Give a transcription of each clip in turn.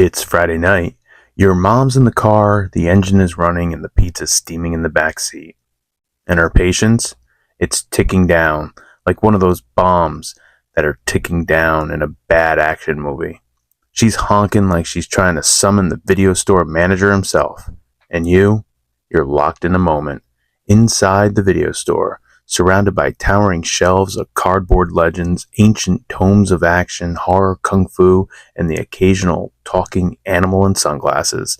It's Friday night. Your mom's in the car, the engine is running, and the pizza's steaming in the back seat. And her patience? It's ticking down, like one of those bombs that are ticking down in a bad action movie. She's honking like she's trying to summon the video store manager himself. And you're locked in a moment, inside the video store, surrounded by towering shelves of cardboard legends, ancient tomes of action, horror, kung fu, and the occasional talking animal in sunglasses.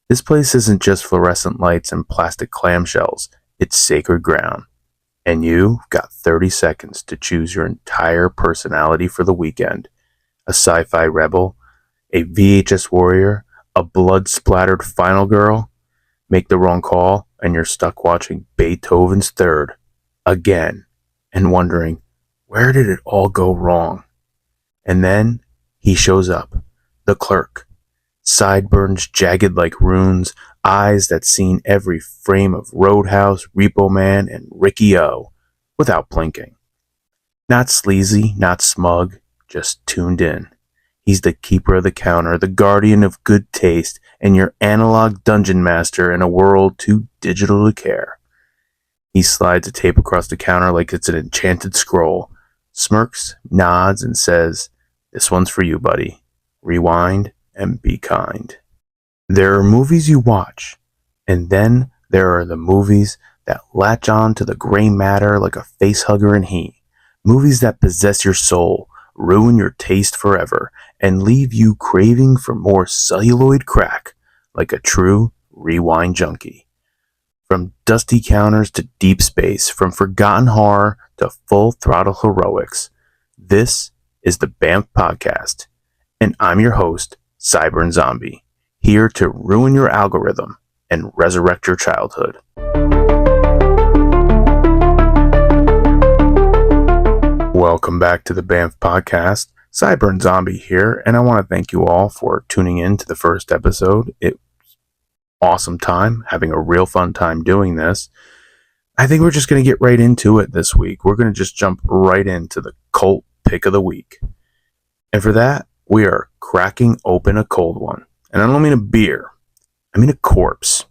This place isn't just fluorescent lights and plastic clamshells, it's sacred ground. And you've got 30 seconds to choose your entire personality for the weekend. A sci-fi rebel, a VHS warrior, a blood-splattered final girl. Make the wrong call, and you're stuck watching Beethoven's Third again, and wondering, where did it all go wrong? And then he shows up, the clerk, sideburns jagged like runes, eyes that seen every frame of Roadhouse, Repo Man, and Ricky-O, without blinking. Not sleazy, not smug, just tuned in. He's the keeper of the counter, the guardian of good taste, and your analog dungeon master in a world too digital to care. He slides a tape across the counter like it's an enchanted scroll, smirks, nods, and says, "This one's for you, buddy. Rewind and be kind." There are movies you watch, and then there are the movies that latch on to the gray matter like a facehugger in heat. Movies that possess your soul, ruin your taste forever, and leave you craving for more celluloid crack like a true rewind junkie. From dusty counters to deep space, from forgotten horror to full throttle heroics, this is the BAMF Podcast, and I'm your host, Sideburnzombie, here to ruin your algorithm and resurrect your childhood. Welcome back to the BAMF Podcast. Sideburnzombie here, and I want to thank you all for tuning in to the first episode. It awesome time, having a real fun time doing this. I think we're just going to get right into it this week. We're going to just jump right into the cult pick of the week. And for that, we are cracking open a cold one. And I don't mean a beer, I mean a corpse.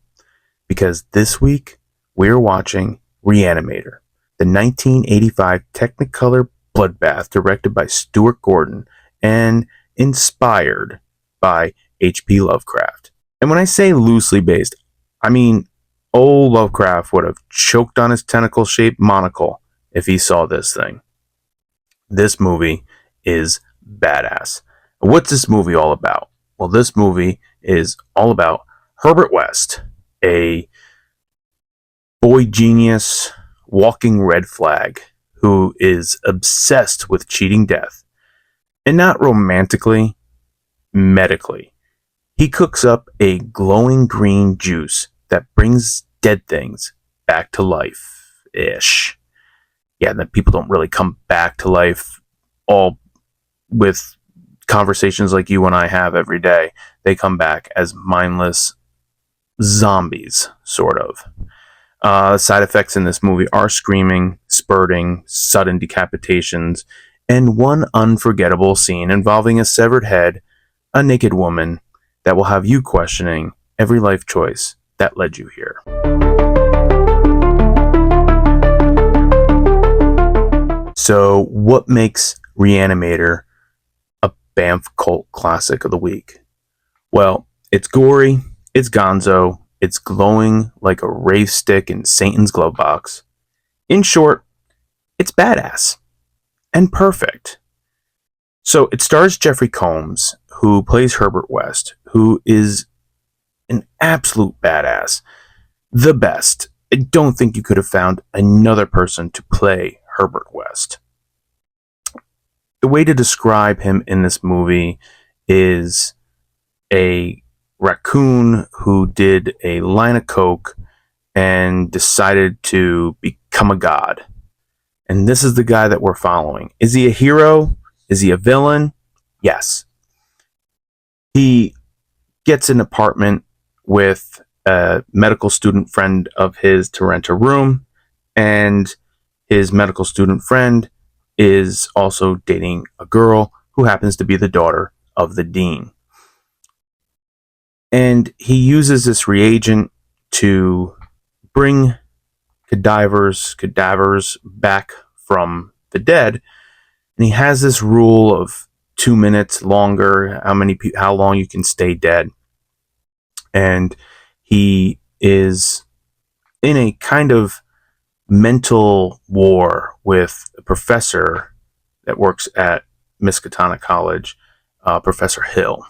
Because this week, we are watching Re-Animator, the 1985 Technicolor bloodbath directed by Stuart Gordon and inspired by H.P. Lovecraft. And when I say loosely based, I mean old Lovecraft would have choked on his tentacle-shaped monocle if he saw this thing. This movie is badass. What's this movie all about? Well, this movie is all about Herbert West, a boy genius, walking red flag, who is obsessed with cheating death. And not romantically, medically. He cooks up a glowing green juice that brings dead things back to life-ish. Yeah, that people don't really come back to life all with conversations like you and I have every day. They come back as mindless zombies, sort of. Side effects in this movie are screaming, spurting, sudden decapitations, and one unforgettable scene involving a severed head, a naked woman, that will have you questioning every life choice that led you here. So, what makes Re-Animator a BAMF cult classic of the week? Well, it's gory, it's gonzo, it's glowing like a rave stick in Satan's glove box. In short, it's badass and perfect. So it stars Jeffrey Combs, who plays Herbert West, who is an absolute badass. The best. I don't think you could have found another person to play Herbert West. The way to describe him in this movie is a raccoon who did a line of coke and decided to become a god. And this is the guy that we're following. Is he a hero? Is he a villain? Yes. He gets an apartment with a medical student friend of his to rent a room, and his medical student friend is also dating a girl who happens to be the daughter of the dean. And he uses this reagent to bring cadavers back from the dead. And he has this rule of 2 minutes longer, how long you can stay dead. And he is in a kind of mental war with a professor that works at Miskatonic College, Professor Hill.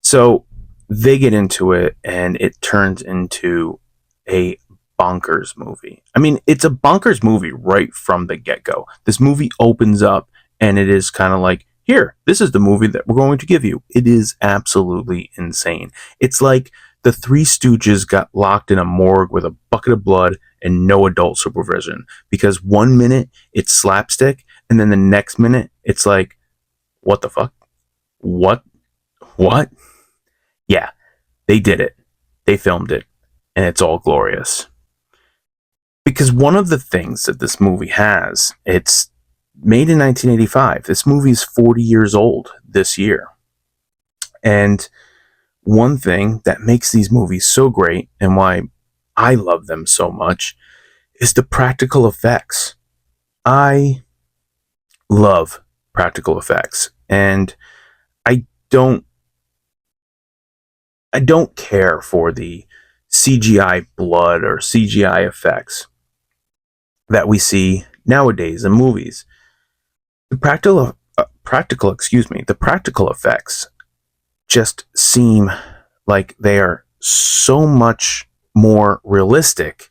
So they get into it, and it turns into a bonkers movie. I mean, it's a bonkers movie right from the get-go. This movie opens up, and it is kind of like, here, this is the movie that we're going to give you. It is absolutely insane. It's like the Three Stooges got locked in a morgue with a bucket of blood and no adult supervision. Because 1 minute it's slapstick, and then the next minute it's like, what the fuck? What? Yeah, they did it. They filmed it, and it's all glorious. Because one of the things that this movie has, it's made in 1985. This movie is 40 years old this year. And one thing that makes these movies so great, and why I love them so much, is the practical effects. I love practical effects, and I don't care for the CGI blood or CGI effects that we see nowadays in movies. The practical effects just seem like they are so much more realistic,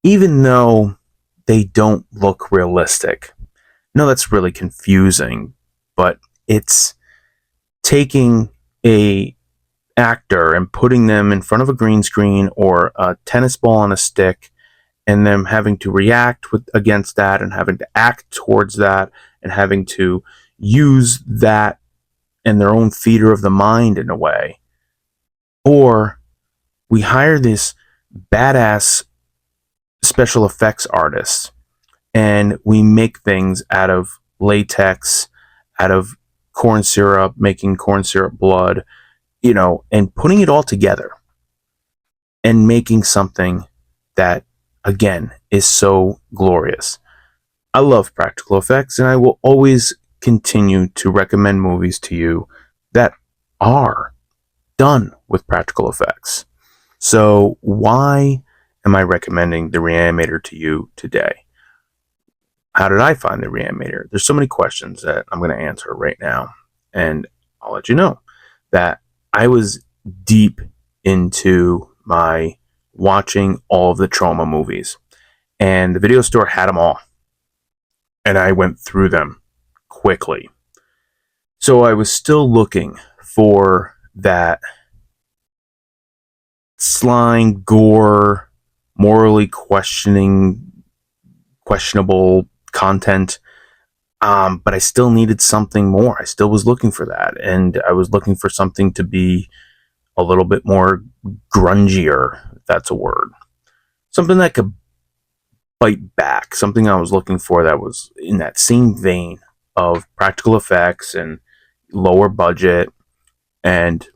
even though they don't look realistic. No, that's really confusing, but it's taking a actor and putting them in front of a green screen or a tennis ball on a stick, and them having to react against that, and having to act towards that, and having to use that in their own theater of the mind in a way. Or we hire this badass special effects artist, and we make things out of latex, out of corn syrup, making corn syrup blood, and putting it all together and making something that, again, is so glorious. I love practical effects, and I will always continue to recommend movies to you that are done with practical effects. So why am I recommending the Re-Animator to you today? How did I find the Re-Animator? There's so many questions that I'm going to answer right now, and I'll let you know that I was deep into my watching all of the Trauma movies, and the video store had them all, and I went through them quickly. So I was still looking for that slime, gore, morally questionable content, but I still needed something more. I still was looking for that, and I was looking for something to be a little bit more grungier, if that's a word. Something that could bite back. Something I was looking for that was in that same vein of practical effects and lower budget. And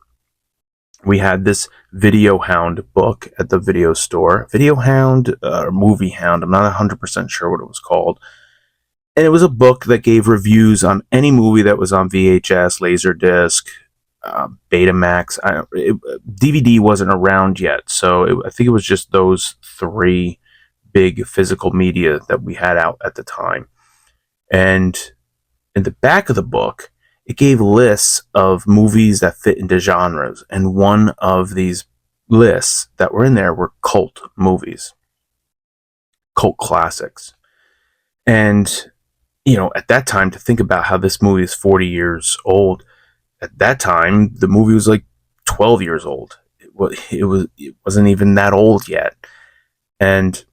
we had this Video Hound book at the video store. Video Hound, or Movie Hound, I'm not 100% sure what it was called. And it was a book that gave reviews on any movie that was on VHS, Laserdisc, Betamax. DVD wasn't around yet, so I think it was just those three big physical media that we had out at the time. And in the back of the book, it gave lists of movies that fit into genres, and one of these lists that were in there were cult movies, cult classics. And at that time, to think about how this movie is 40 years old, at that time the movie was like 12 years old. It wasn't even that old yet. And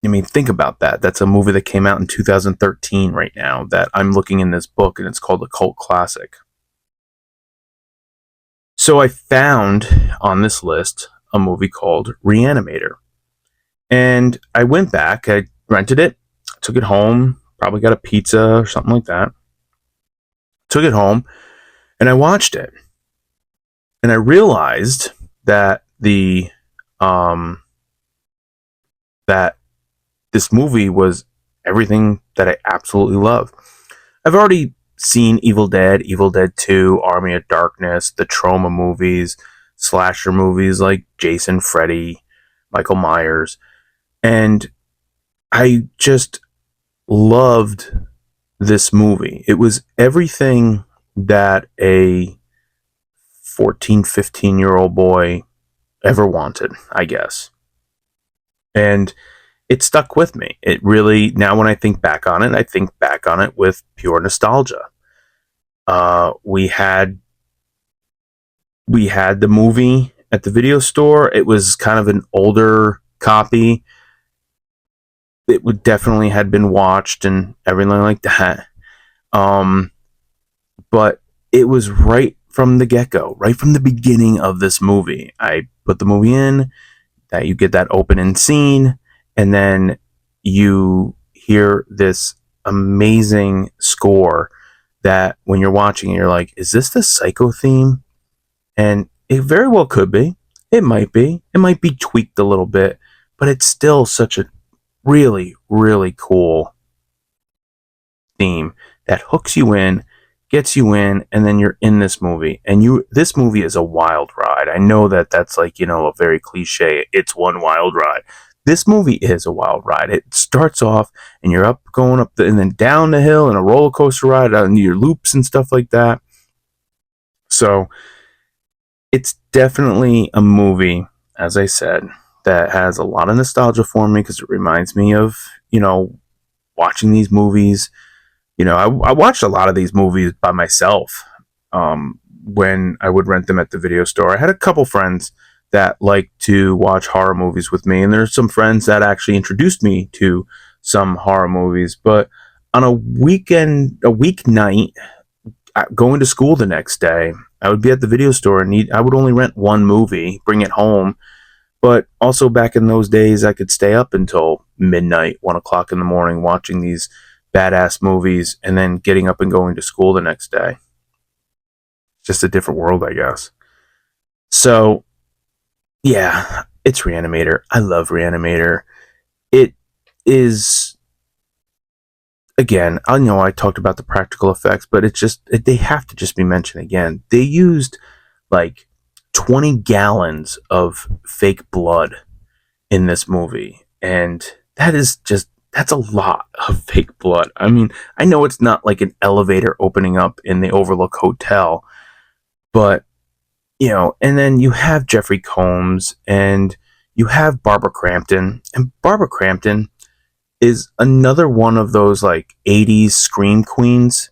I mean, think about that. That's a movie that came out in 2013 right now that I'm looking in this book, and it's called a cult classic. So I found on this list a movie called Re-Animator. And I went back, I rented it, took it home, probably got a pizza or something like that. Took it home, and I watched it. And I realized that um that this movie was everything that I absolutely love. I've already seen Evil Dead 2, Army of Darkness, the trauma movies, slasher movies like Jason, Freddy, Michael Myers, and I just loved this movie. It was everything that a 14, 15-year-old boy ever wanted, I guess. And it stuck with me. It really, now when I think back on it, I think back on it with pure nostalgia. We had the movie at the video store. It was kind of an older copy. It would definitely had been watched and everything like that. Um, but it was right from the get go, right from the beginning of this movie. I put the movie in, that you get that opening scene, and then you hear this amazing score that when you're watching it, you're like, is this the Psycho theme? And it very well could be. It might be. It might be tweaked a little bit, but it's still such a really, really cool theme that hooks you in, gets you in, and then you're in this movie. And this movie is a wild ride. I know that that's like, a very cliche, it's one wild ride. This movie is a wild ride. It starts off and you're going up and then down the hill and a roller coaster ride on your loops and stuff like that. So it's definitely a movie, as I said, that has a lot of nostalgia for me because it reminds me of, watching these movies. I watched a lot of these movies by myself when I would rent them at the video store. I had a couple friends that liked to watch horror movies with me, and there's some friends that actually introduced me to some horror movies. But on a weeknight, going to school the next day, I would be at the video store and I would only rent one movie, bring it home. But also back in those days, I could stay up until midnight, 1 o'clock in the morning, watching these badass movies and then getting up and going to school the next day. Just a different world, I guess. So, yeah, it's Re-Animator. I love Re-Animator. It is, again, I know I talked about the practical effects, but they have to just be mentioned again. They used like 20 gallons of fake blood in this movie, and that's a lot of fake blood. I mean, I know it's not like an elevator opening up in the Overlook Hotel, but and then you have Jeffrey Combs and you have Barbara Crampton, and Barbara Crampton is another one of those like 80s scream queens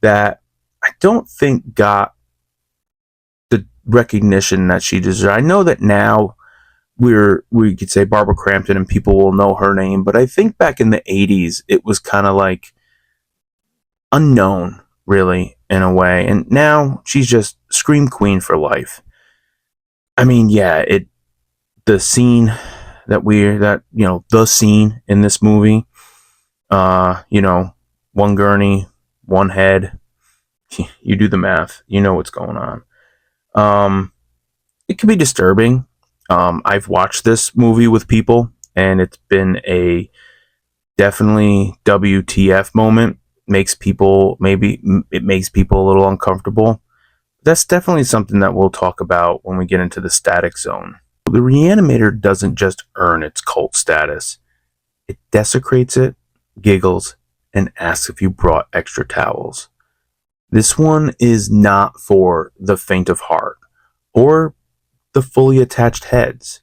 that I don't think got the recognition that she deserves. I know that now we could say Barbara Crampton and people will know her name, but I think back in the 80s it was kind of like unknown, really, in a way, and now she's just scream queen for life. I mean, yeah, the scene the scene in this movie, one gurney, one head, you do the math, you know what's going on. It can be disturbing. I've watched this movie with people, and it's been a definitely WTF moment. It makes people a little uncomfortable. That's definitely something that we'll talk about when we get into the static zone. The Re-Animator doesn't just earn its cult status, it desecrates it, giggles, and asks if you brought extra towels. This one is not for the faint of heart or the fully attached heads.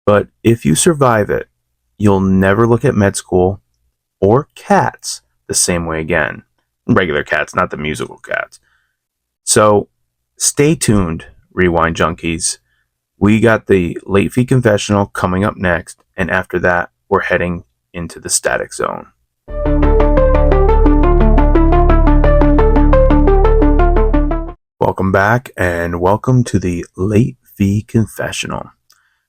But if you survive it, you'll never look at med school or Cats the same way again. Regular Cats, not the musical Cats. So stay tuned, Rewind Junkies. We got the late fee confessional coming up next, and after that, we're heading into the static zone. Welcome back, and welcome to the late fee confessional.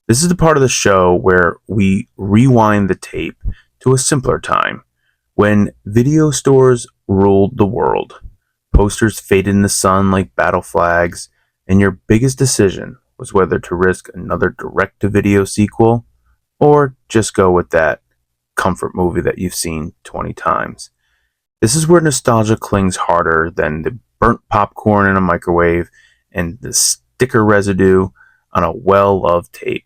This is the part of the show where we rewind the tape to a simpler time, when video stores ruled the world. Posters faded in the sun like battle flags, and your biggest decision was whether to risk another direct-to-video sequel or just go with that comfort movie that you've seen 20 times. This is where nostalgia clings harder than the burnt popcorn in a microwave and the sticker residue on a well-loved tape.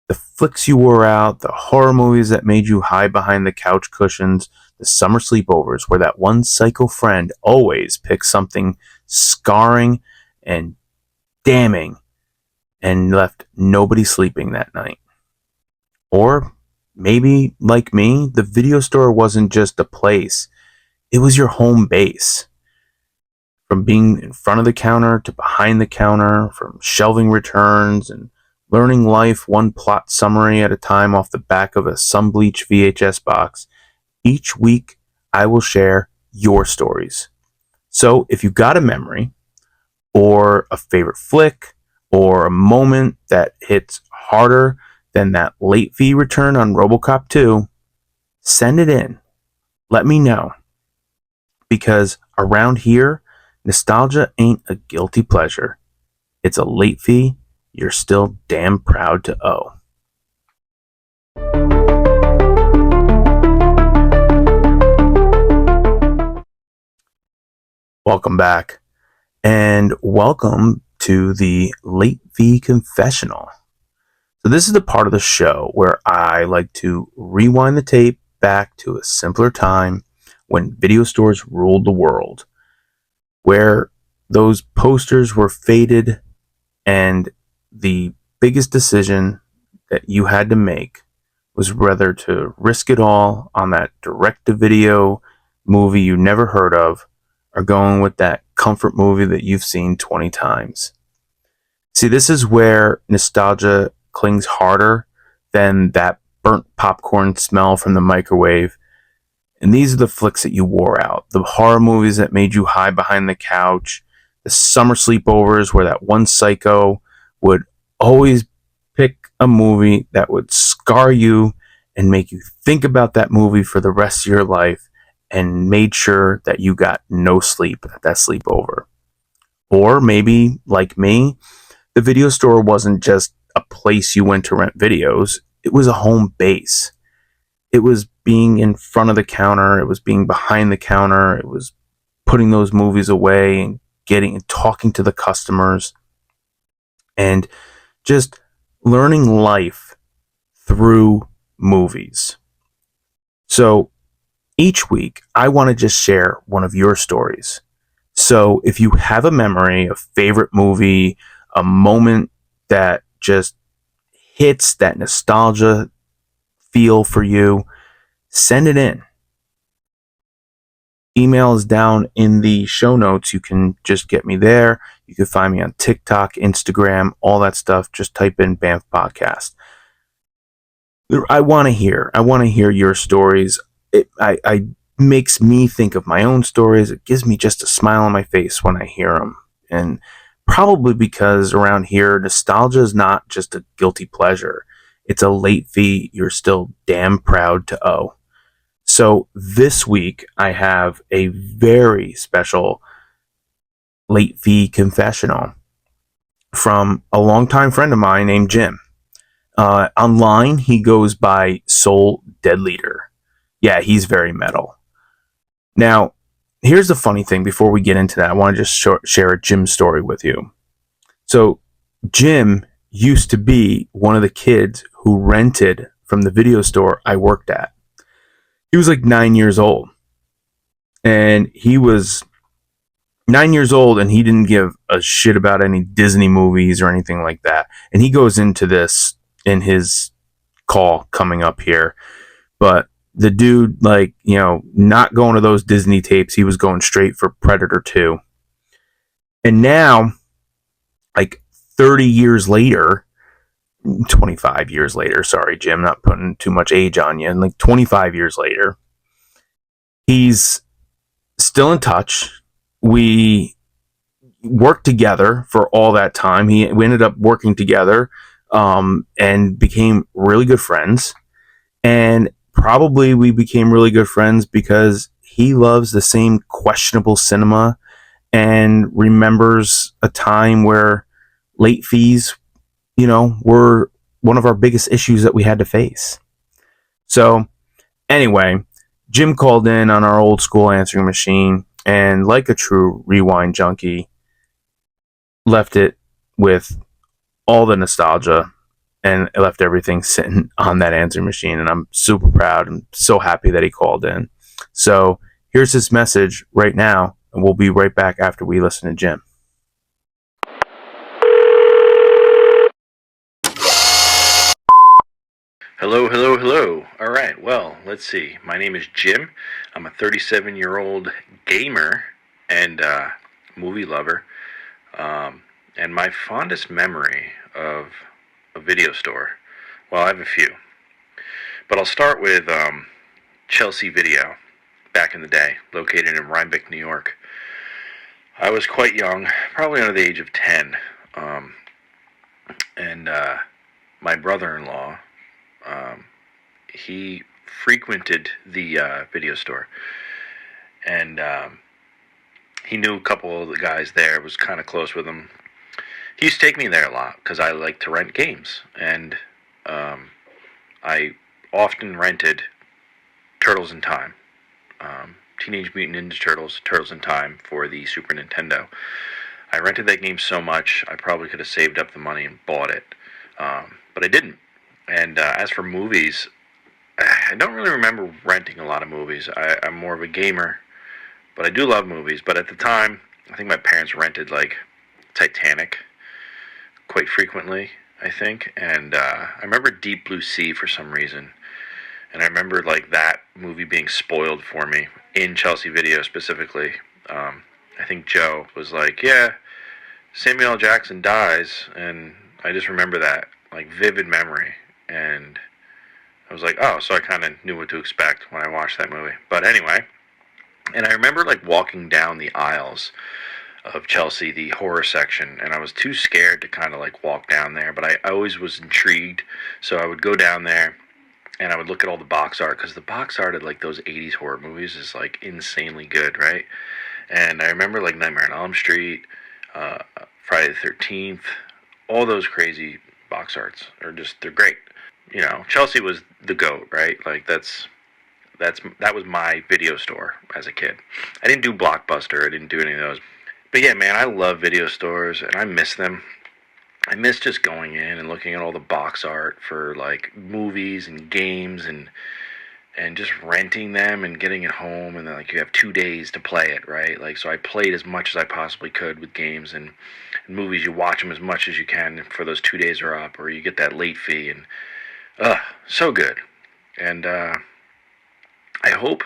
The flicks you wore out, the horror movies that made you hide behind the couch cushions, the summer sleepovers where that one psycho friend always picked something scarring and damning and left nobody sleeping that night. Or maybe, like me, the video store wasn't just a place, it was your home base. From being in front of the counter to behind the counter, from shelving returns and learning life one plot summary at a time off the back of a sun-bleached VHS box, each week I will share your stories. So if you got a memory, or a favorite flick, or a moment that hits harder than that late fee return on RoboCop 2, send it in. Let me know. Because around here, nostalgia ain't a guilty pleasure. It's a late fee you're still damn proud to owe. Welcome back, and welcome to the Late Fee Confessional. So this is the part of the show where I like to rewind the tape back to a simpler time when video stores ruled the world, where those posters were faded and the biggest decision that you had to make was whether to risk it all on that direct-to-video movie you never heard of or going with that comfort movie that you've seen 20 times. See, this is where nostalgia clings harder than that burnt popcorn smell from the microwave. And these are the flicks that you wore out. The horror movies that made you hide behind the couch. The summer sleepovers where that one psycho would always pick a movie that would scar you and make you think about that movie for the rest of your life and made sure that you got no sleep at that sleepover. Or maybe, like me, the video store wasn't just a place you went to rent videos. It was a home base. It was being in front of the counter. It was being behind the counter. It was putting those movies away and getting and talking to the customers and just learning life through movies. So each week, I want to just share one of your stories. So if you have a memory, a favorite movie, a moment that just hits that nostalgia feel for you, send it in. Email is down in the show notes. You can just get me there. You can find me on TikTok, Instagram, all that stuff. Just type in Banff Podcast. I want to hear your stories. It makes me think of my own stories. It gives me just a smile on my face when I hear them. And probably because around here, nostalgia is not just a guilty pleasure. It's a late fee you're still damn proud to owe. So this week, I have a very special late fee confessional from a longtime friend of mine named Jim. Online, he goes by Soul Dead Leader. Yeah, he's very metal. Now, here's the funny thing before we get into that. I want to just share a Jim story with you. So, Jim used to be one of the kids who rented from the video store I worked at. He was like 9 years old. And he was 9 years old and he didn't give a shit about any Disney movies or anything like that. And he goes into this in his call coming up here. But the dude, not going to those Disney tapes. He was going straight for Predator 2. And now, 30 years later, 25 years later, sorry, Jim, not putting too much age on you, and 25 years later, he's still in touch. We worked together for all that time. We ended up working together and became really good friends. And probably we became really good friends because he loves the same questionable cinema and remembers a time where late fees, were one of our biggest issues that we had to face. So anyway, Jim called in on our old school answering machine, and like a true rewind junkie, left it with all the nostalgia and left everything sitting on that answering machine. And I'm super proud and so happy that he called in. So here's his message right now, and we'll be right back after we listen to Jim. Hello. All right, well, let's see. My name is Jim. I'm a 37-year-old gamer and movie lover. And my fondest memory of a video store, well, I have a few. But I'll start with Chelsea Video, back in the day, located in Rhinebeck, New York. I was quite young, probably under the age of 10. And my brother-in-law, he frequented the video store. And he knew a couple of the guys there, was kind of close with them. He used to take me there a lot because I like to rent games. And I often rented Turtles in Time. Teenage Mutant Ninja Turtles, Turtles in Time for the Super Nintendo. I rented that game so much, I probably could have saved up the money and bought it. But I didn't. And as for movies, I don't really remember renting a lot of movies. I'm more of a gamer, but I do love movies. But at the time, I think my parents rented, like, Titanic quite frequently, I think. And I remember Deep Blue Sea for some reason. And I remember, like, that movie being spoiled for me in Chelsea Video specifically. I think Joe was like, yeah, Samuel L. Jackson dies. And I just remember that, like, vivid memory. And I was like, oh, so I kind of knew what to expect when I watched that movie. But anyway, and I remember, like, walking down the aisles of Chelsea, the horror section, and I was too scared to kind of, like, walk down there. But I always was intrigued, so I would go down there, and I would look at all the box art, because the box art of, like, those 80s horror movies is, like, insanely good, right? And I remember, like, Nightmare on Elm Street, Friday the 13th, all those crazy box arts are just, they're great. You know, Chelsea was the GOAT, right? Like, that was my video store as a kid. I didn't do Blockbuster, I didn't do any of those. But yeah, man, I love video stores, and I miss them. I miss just going in and looking at all the box art for, like, movies and games, and just renting them and getting it home, and then, like, you have 2 days to play it, right? Like, so I played as much as I possibly could with games, and movies, you watch them as much as you can for those 2 days are up, or you get that late fee, and so good. And I hope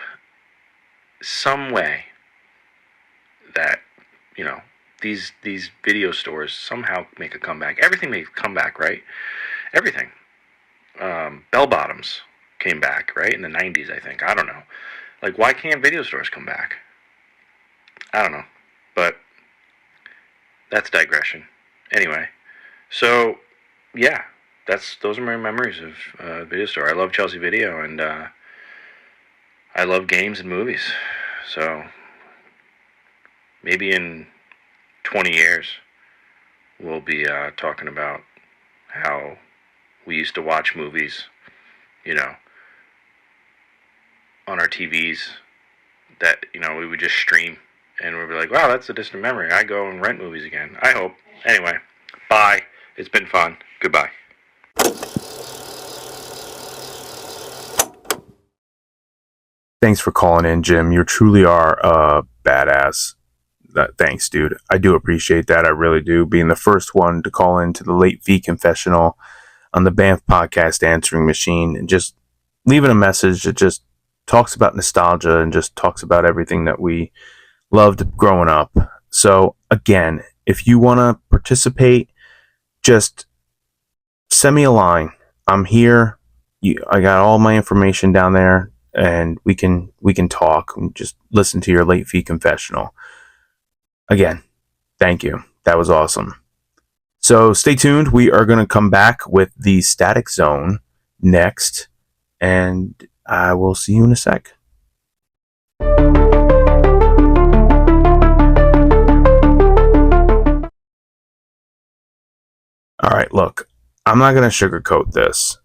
some way that, you know, these video stores somehow make a comeback. Everything may come back, right? Everything. Bell bottoms came back, right? In the 90s, I think. I don't know. Like, why can't video stores come back? I don't know. But that's digression. Anyway, so, yeah. Those are my memories of video store. I love Chelsea Video, and I love games and movies. So maybe in 20 years we'll be talking about how we used to watch movies, you know, on our TVs that, you know, we would just stream, and we'd be like, wow, that's a distant memory. I go and rent movies again. I hope. Anyway, bye. It's been fun. Goodbye. Thanks for calling in, Jim. You truly are a badass. Thanks, dude. I do appreciate that. I really do. Being the first one to call into the late fee confessional on the Banff podcast answering machine, and just leaving a message that just talks about nostalgia and just talks about everything that we loved growing up. So again, if you want to participate, just send me a line. I'm here. I got all my information down there, and we can talk and just listen to your late fee confessional. Again, thank you. That was awesome. So stay tuned. We are going to come back with the Static Zone next, and I will see you in a sec. All right, look, I'm not going to sugarcoat this.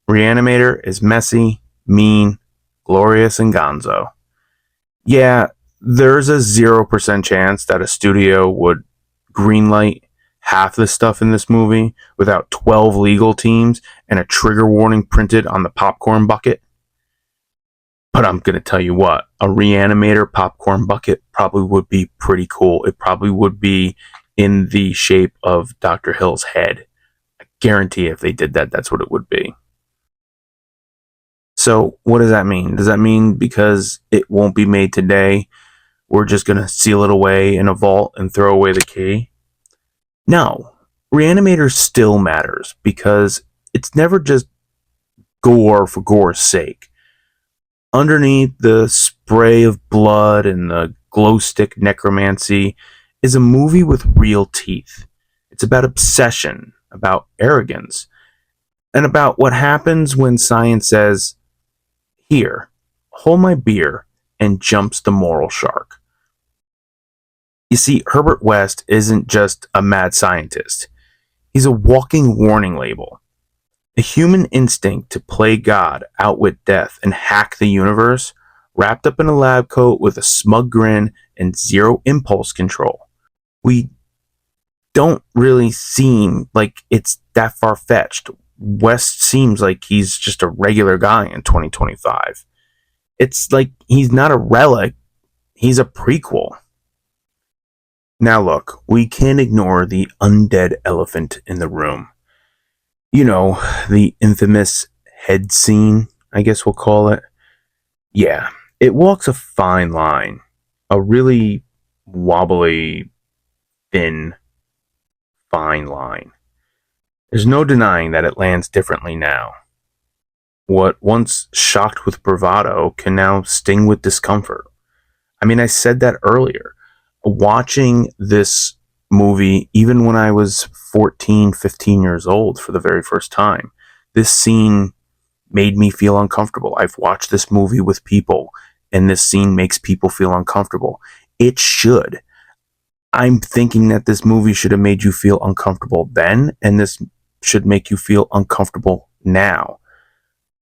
Re-Animator is messy, mean, glorious, and gonzo. Yeah, there's a 0% chance that a studio would greenlight half the stuff in this movie without 12 legal teams and a trigger warning printed on the popcorn bucket. But I'm going to tell you what, a Re-Animator popcorn bucket probably would be pretty cool. It probably would be in the shape of Dr. Hill's head. I guarantee if they did that, that's what it would be. So, what does that mean? Does that mean because it won't be made today, we're just going to seal it away in a vault and throw away the key? No. Re-Animator still matters because it's never just gore for gore's sake. Underneath the spray of blood and the glow stick necromancy is a movie with real teeth. It's about obsession, about arrogance, and about what happens when science says, "Here, hold my beer," and jumps the moral shark. You see, Herbert West isn't just a mad scientist. He's a walking warning label. A human instinct to play God, outwit death, and hack the universe, wrapped up in a lab coat with a smug grin and zero impulse control. We don't really seem like it's that far fetched. West seems like he's just a regular guy in 2025. It's like he's not a relic, he's a prequel. Now, look, we can't ignore the undead elephant in the room. You know, the infamous head scene, I guess we'll call it. Yeah, it walks a fine line. A really wobbly, thin, fine line. There's no denying that it lands differently now. What once shocked with bravado can now sting with discomfort. I mean, I said that earlier. Watching this movie, even when I was 14, 15 years old for the very first time, this scene made me feel uncomfortable. I've watched this movie with people, and this scene makes people feel uncomfortable. It should. I'm thinking that this movie should have made you feel uncomfortable then, and this should make you feel uncomfortable now.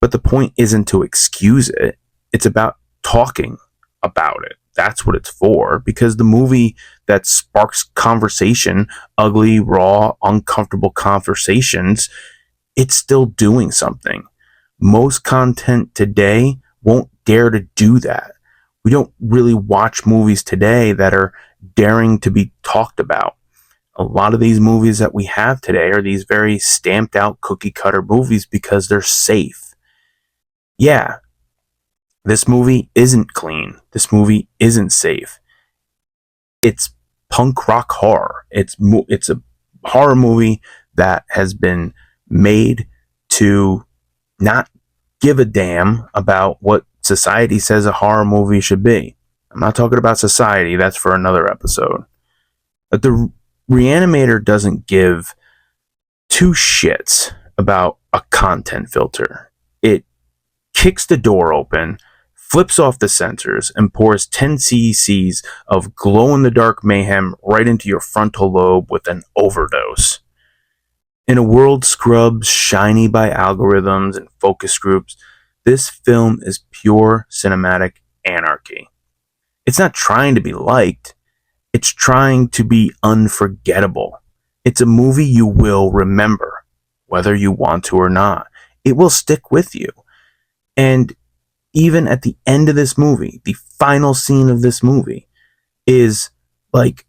But the point isn't to excuse it, it's about talking about it. That's what it's for, because the movie that sparks conversation, ugly, raw, uncomfortable conversations, it's still doing something. Most content today won't dare to do that. We don't really watch movies today that are daring to be talked about. A lot of these movies that we have today are these very stamped out cookie cutter movies because they're safe. Yeah, this movie isn't clean. This movie isn't safe. It's punk rock horror. It's a horror movie that has been made to not give a damn about what society says a horror movie should be. I'm not talking about society, that's for another episode. But the Re-Animator doesn't give two shits about a content filter. It kicks the door open, flips off the sensors, and pours 10 cc's of glow in the dark mayhem right into your frontal lobe with an overdose. In a world scrubbed shiny by algorithms and focus groups, this film is pure cinematic anarchy. It's not trying to be liked, it's trying to be unforgettable. It's a movie you will remember, whether you want to or not. It will stick with you. And even at the end of this movie, the final scene of this movie is like,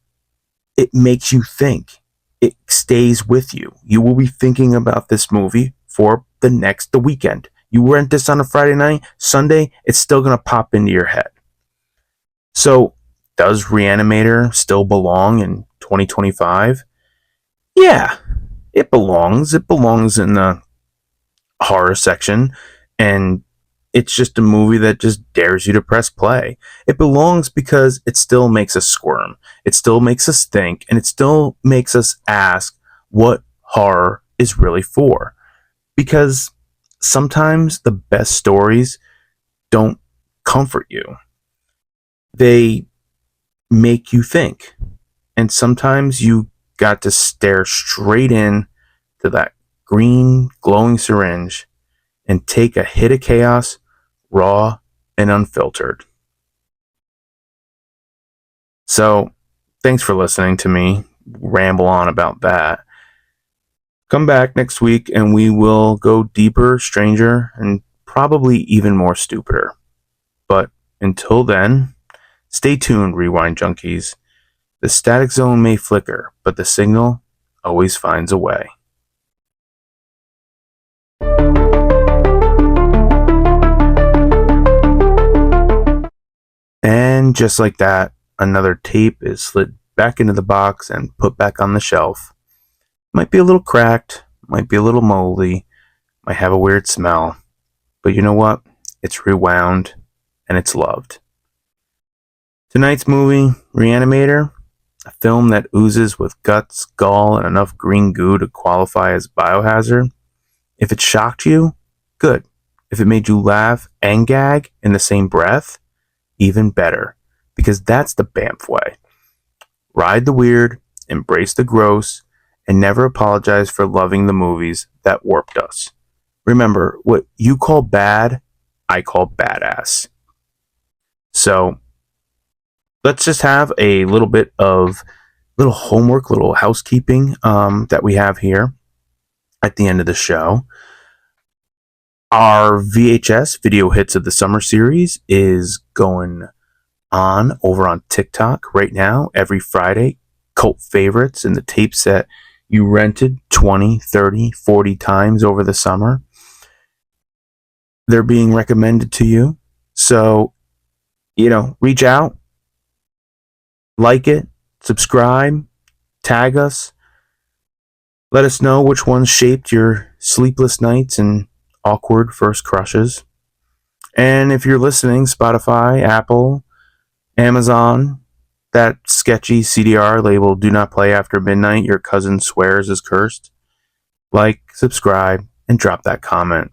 it makes you think. It stays with you. You will be thinking about this movie for the weekend. You rent this on a Friday night, Sunday, it's still going to pop into your head. So, does Re-Animator still belong in 2025? Yeah, it belongs. It belongs in the horror section, and it's just a movie that just dares you to press play. It belongs because it still makes us squirm. It still makes us think, and it still makes us ask what horror is really for. Because sometimes the best stories don't comfort you. They make you think. And sometimes you got to stare straight in to that green glowing syringe and take a hit of chaos, raw and unfiltered. So, thanks for listening to me ramble on about that. Come back next week and we will go deeper, stranger, and probably even more stupider. But until then, stay tuned, Rewind Junkies. The static zone may flicker, but the signal always finds a way. And just like that, another tape is slid back into the box and put back on the shelf. Might be a little cracked, might be a little moldy, might have a weird smell, but you know what? It's rewound and it's loved. Tonight's movie, Re-Animator, a film that oozes with guts, gall, and enough green goo to qualify as biohazard. If it shocked you, good. If it made you laugh and gag in the same breath, even better, because that's the BAMF way. Ride the weird, embrace the gross, and never apologize for loving the movies that warped us. Remember, what you call bad, I call badass. So, let's just have a little bit of little homework, little housekeeping that we have here at the end of the show. Our VHS Video Hits of the Summer series is going on over on TikTok right now every Friday. Cult favorites and the tapes that you rented 20, 30, 40 times over the summer. They're being recommended to you. So, reach out, like it, subscribe, tag us. Let us know which ones shaped your sleepless nights and awkward first crushes. And if you're listening, Spotify, Apple, Amazon, that sketchy CDR label "Do Not Play After Midnight" your cousin swears is cursed. Like, subscribe, and drop that comment.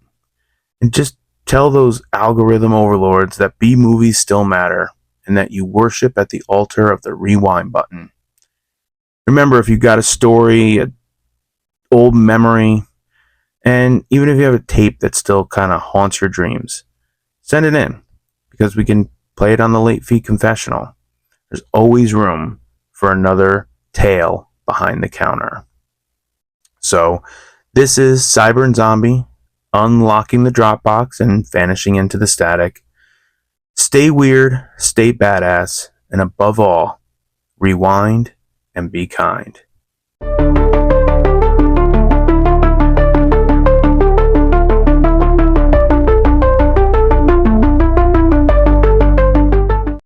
And just tell those algorithm overlords that B movies still matter and that you worship at the altar of the rewind button. Remember, if you got a story, an old memory, and even if you have a tape that still kind of haunts your dreams, send it in because we can play it on the Late Fee Confessional. There's always room for another tale behind the counter. So, this is Sideburnzombie unlocking the Dropbox and vanishing into the static. Stay weird, stay badass, and above all, rewind and be kind.